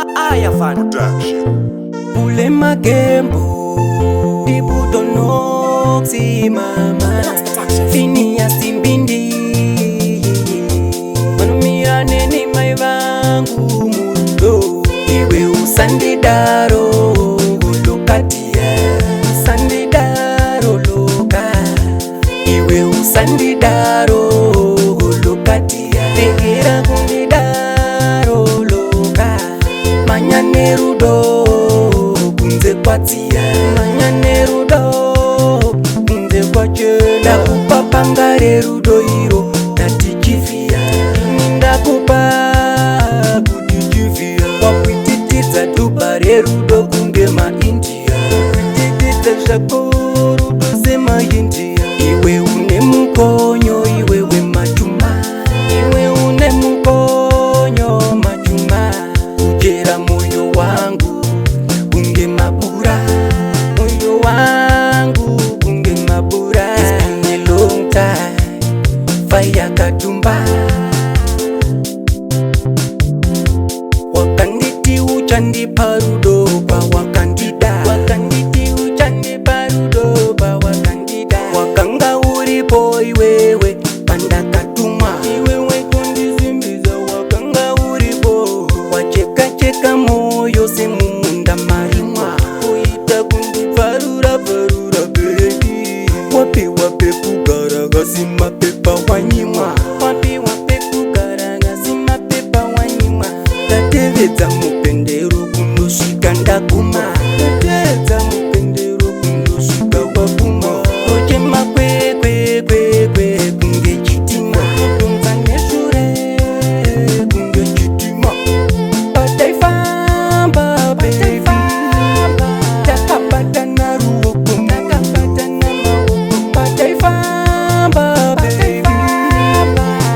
Ayafana Ule magembo Ibuto noksi mama Fini ya simbindi Manumia neni maivangu mudo Iwe usandidaro Lokatia Usandidaro loka Iwe usandidaro Lokatia Tegira kundidaro loka Manyanerudo kunze kwatia Manyanerudo kunze kwachela Kupapangare rudo hiro natikifia Ninda kupa kujijivia Wakwititiza dubare rudo kunge ma India Kwititiza shako rudo zema India Iwe une mukonyo iwe we machuma Iwe une mukonyo machuma Ujera moyo wangu unge mabura Moyo wangu unge mabura It's been a long time Faya katumba Wakanditi uchandi parudo pa wakandida Wakanditi uchandi parudo pa wakandida Wakanga uripo iwewe panda katuma Iwewe kondizimbiza wakanga uripo Wacheka cheka moyo semunda marimwa Kuita kundi parura parura baby Wapi wape kugaraga sima pepa wanyimwa Wapi wape kugaraga sima pepa wanyimwa Tatevedza mupendero kunoshika ndaguma Tatevedza mupendero kunoshika waguma Ochema kwe kwe kwe kwe kunge chitima Donza neshure kunge chitima Pataifamba baby Takapatana ruokum Takapatana maokum Pataifamba baby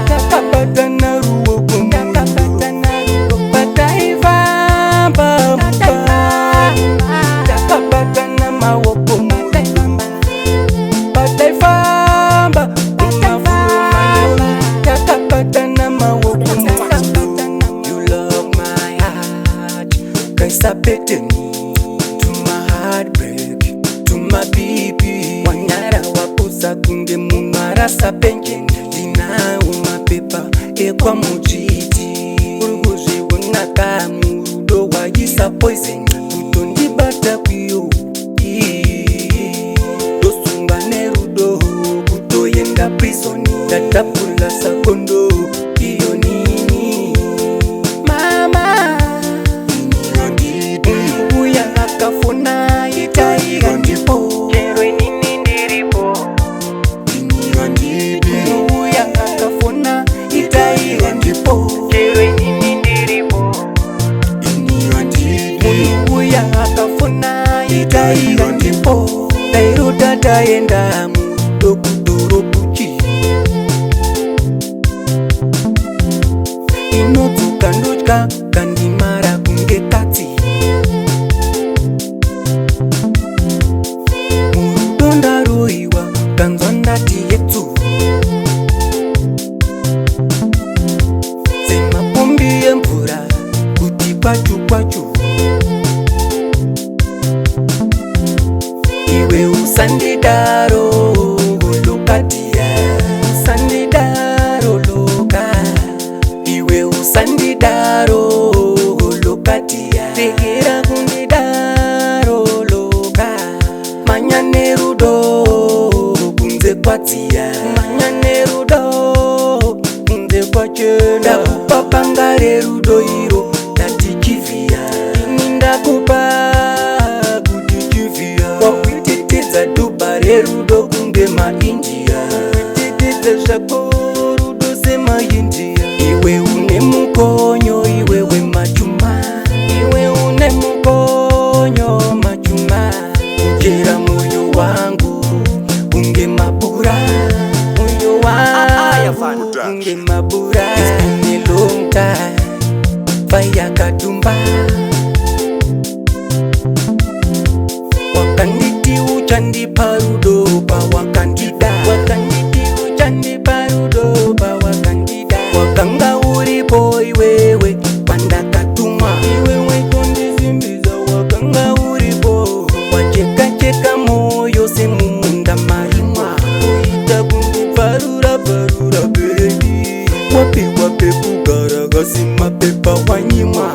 Takapatana ruokum Takapatana ruokum Pataifamba mpa Takapatana maokum Pataifamba Takapatana maokum You love my heart Kaisa pete me To my heartbreak To my baby Wanyara wapusa kunge munara sapenje Dina umapepa Ekwa mujiti Uruguje unaka murudo wajisa poison Utondi bata kuyo Dosunga nerudo Kutoyenda prisoni Tatapula sakondo Iyo nini Mama Uya nakafuna itaiga ndipo Kerwe nini ndiripo Uya nakafuna itaiga ndipo Kerwe nini ndiripo Uya nakafuna itaiga ndipo Tairu tataenda mudo kudoro kuchi Inotuka ndochka kandimara kunge kati Murudo roiwa kanzwa ndati yetu Semapombi emvura kuti kwachu kwachu Iwe usandidaro lokatia Usandidaro loka Iwe usandidaro lokatia Tegira kundidaro loka Manyanerudo kunze kwatia Manyanerudo kunze kwachela Kupapangare rudo hiro tatikivia Ninda kupa kujijivia Wakwititiza dubare rudo kunge ma India Kwititiza shako rudo sema India Iwe une mukonyo iwe we machuma Iwe une mukonyo machuma Ujera moyo wangu unge mabura Moyo wangu unge mabura It's been a long time Faya katumba Wakanditi uchandi parudo pa wakandida Wakanditi uchandi parudo pa wakandida Wakanga uripo iwewe panda katuma Iwewe wapiwa pekugara gasima pepa wanyimwa.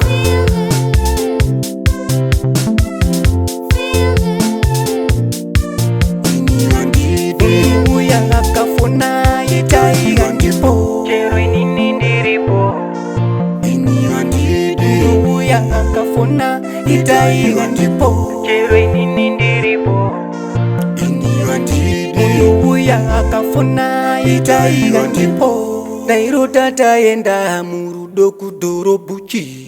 Uya akafuna itaiga ndipo chero inini ndiripo. Uya akafuna itaiga ndipo chero inini ndiripo. Uya akafuna itaiga ndipo. Nairo tataenda murudo kudorobuchi.